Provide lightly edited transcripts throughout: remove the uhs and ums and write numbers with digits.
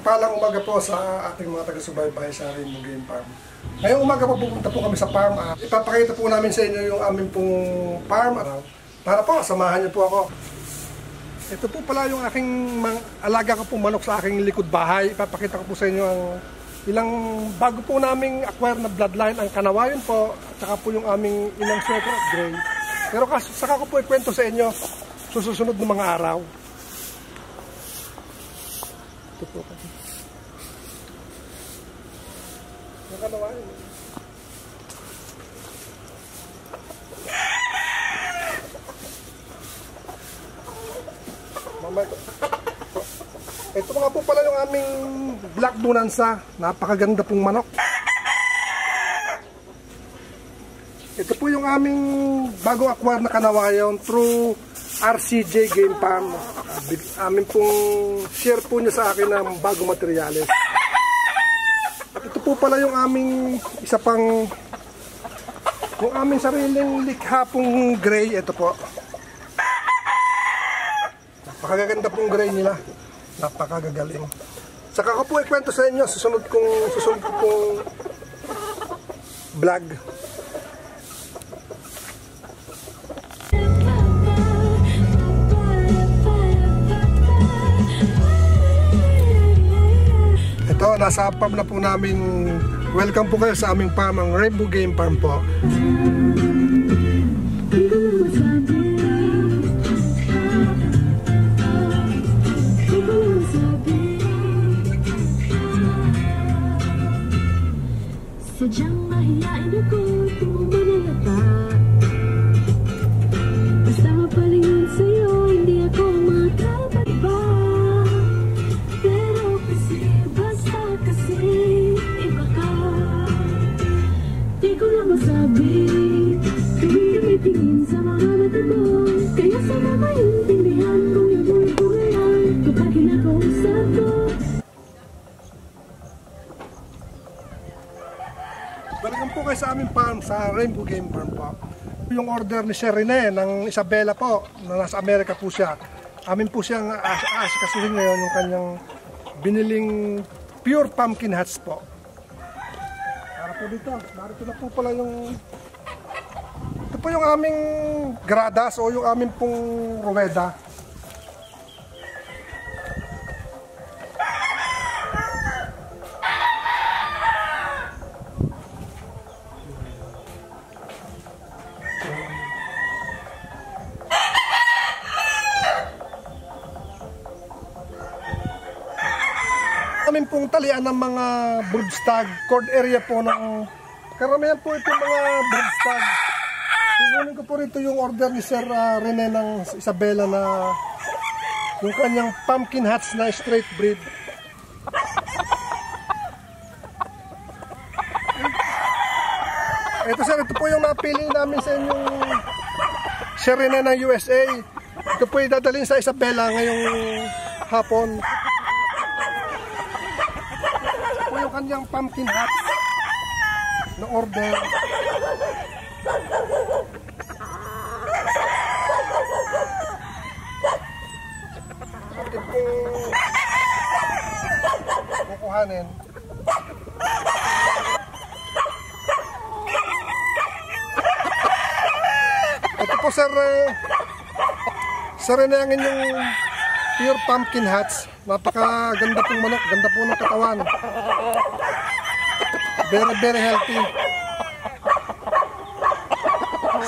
Mapagpalang umaga po sa ating mga taga-subaybay sa Rainbow Game Farm. Ngayong umaga po pupunta po kami sa farm. Ipapakita po namin sa inyo yung aming pong farm. Para po, samahan niyo po ako. Ito po pala yung aking alaga ko pong manok sa aking likod bahay. Ipapakita ko po sa inyo ang ilang bago po naming acquire na bloodline, ang Kanawayon po, at saka po yung aming ilang sweater at gray. Pero saka ko po ikwento sa inyo susunod ng mga araw. Ito po kasi. Yung Kanawayon. Ito nga po pala yung aming Black Bonanza. Napakaganda pong manok. Ito po yung aming bago acquire na Kanawayon through RCJ Game Farm. Amin pong share po niya sa akin ng bago materyales. At ito po pala yung aming isa pang yung aming sariling likha pong gray. Ito po. Napakaganda pong gray nila. Napakagagaling. Saka ko po ikwento sa inyo susunod kong vlog. Ito, nasa farm na po namin. Welcome po kayo sa aming farm, ang Rainbow Game Farm po. Sadyang mahihain ako kung manalata. Basta mapalingon sa'yo, hindi ako makapagba. Pero kasi, basta kasi, iba ka. Di ko na masabi, tuwing tumitingin sa mga mata mo. Kaya sana maintindihan kung ito'y kulang kapag kinakausap ko. Welcome po kayo sa aming farm, sa Rainbow Game Farm po. Yung order ni Sir Rene ng Isabela po, na nasa Amerika po siya. Amin po siyang asikasuhin ngayon yung kanyang biniling pure pumpkin hats po. Para po dito, narito na po pala yung... Ito po yung aming gradas o yung aming pong ruweda. Amin pong talian ng mga broodstag, cord area po ng karamihan po itong mga broodstag. Kukunin ko po rito yung order ni Sir Rene ng Isabela na yung kanyang pumpkin hats na straight breed. Ito sir, ito po yung napili namin sa inyong Sir Rene ng USA. Ito po yung dadalhin sa Isabela ngayong hapon. Kanyang pumpkin hats na order. Atin pong kukuhanin. Ito po sir, rin ang inyong pure pumpkin hats. Napakaganda pong manok, ganda po ng katawan. Very, very healthy.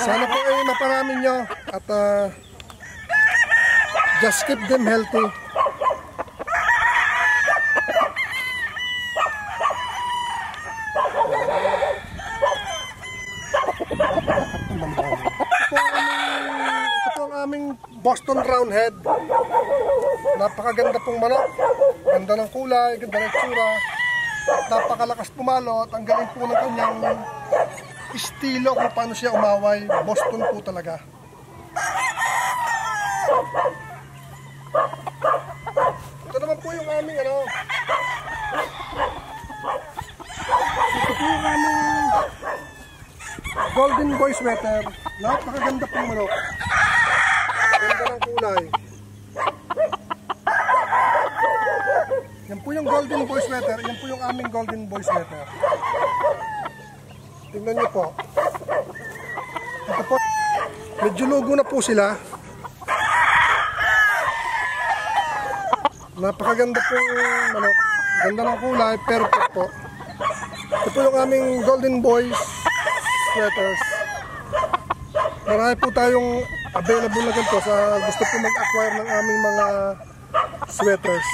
Sana po ay maparami nyo at just keep them healthy. Ito po ang aming Boston Roundhead. Napakaganda pong manok. Ganda ng kulay, ganda ng tsura. Napakalakas pumalot. Ang galing po ng kanyang estilo kung paano siya umaway. Boston po talaga. Ito naman po yung aming Ito po yung aming Golden Boy sweater. Napakaganda pong manok. Ganda ng kulay. Yan po yung golden boy sweater. Yan po yung aming golden boy sweater. Tingnan nyo po. Ito po. Medyo lugo na po sila. Napakaganda po. Ano, ganda ng kulay. Perfect po. Ito po yung aming golden boy sweaters. Marami po tayong available na ganito sa gusto po mag-acquire ng aming mga sweaters.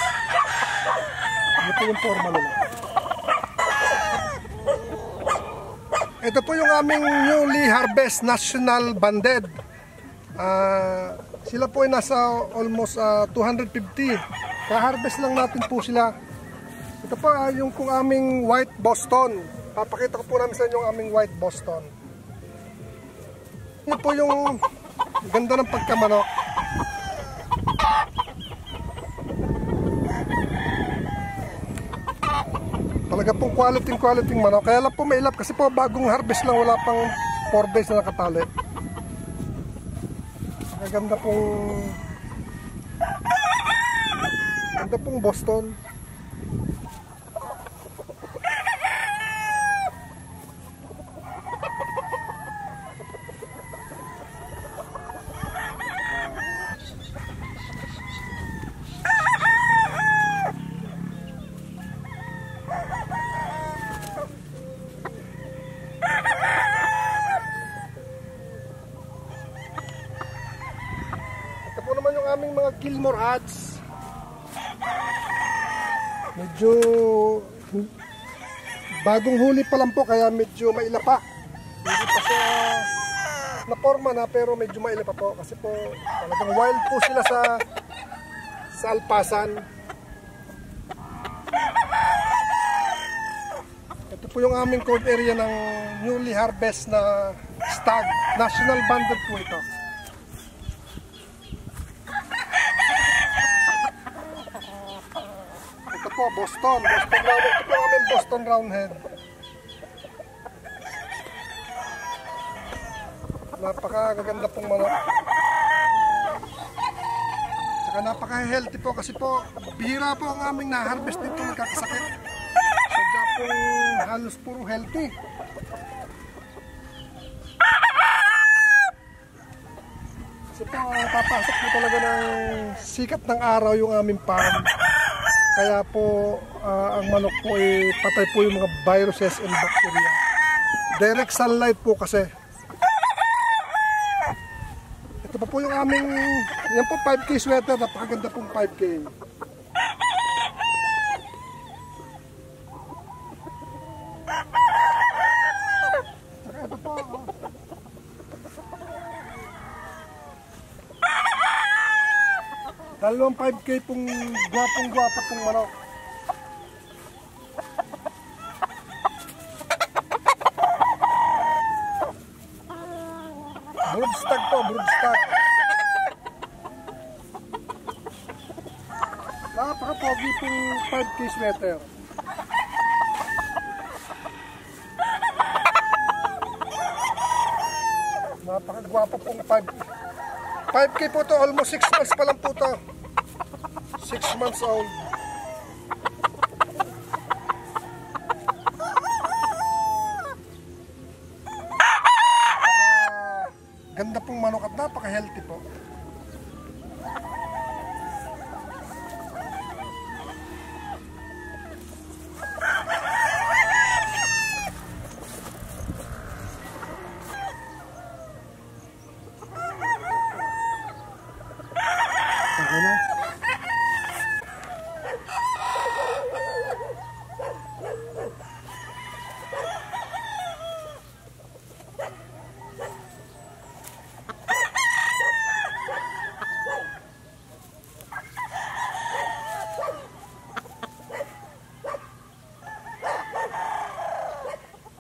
Ito yung forma nila. Ito po yung aming newly harvest national banded. Sila po ay nasa almost 250. Ka-harvest lang natin po sila. Ito po yung kung aming white Boston. Papakita ko po namin sa inyo yung aming white Boston. Ito po yung ganda ng pagkamanok. Talaga pong quality manok. Kaya lang po mailap kasi po bagong harvest lang, wala pang 4 days na nakatali. Ganda pong Boston. Ito po naman yung aming mga Gilmore hats. Medyo bagong huli pa lang po kaya medyo maila pa. Hindi pa siya naporma na pero medyo maila pa po kasi po talagang wild po sila sa alpasan. Ito po yung aming code area ng newly harvest na stag. National banded po ito. Ito po, Boston Roundhead. Ito po aming Boston Roundhead. Napakaganda pong manok. Saka napaka-healthy po kasi po bihira po ang aming na-harvest dito nagkakasakit. Sadya po halos puro healthy. Kasi po papasok po talaga ng sikat ng araw yung aming farm. Kaya po ang manok po ay patay po yung mga viruses and bacteria. Direct sunlight po kasi. Ito pa po yung aming, yan po 5K sweater, napakaganda pong 5K. Saka ito po, dalawang 5K pong gwapong-gwapa pong manok. Broodstag po, broodstag. Napaka-pogi pong 5K sweater. Napaka-gwapa pong 5K po to, almost 6 months pa lang po to. 6 months old. Ganda pong manok at napaka-healthy po. Okay na.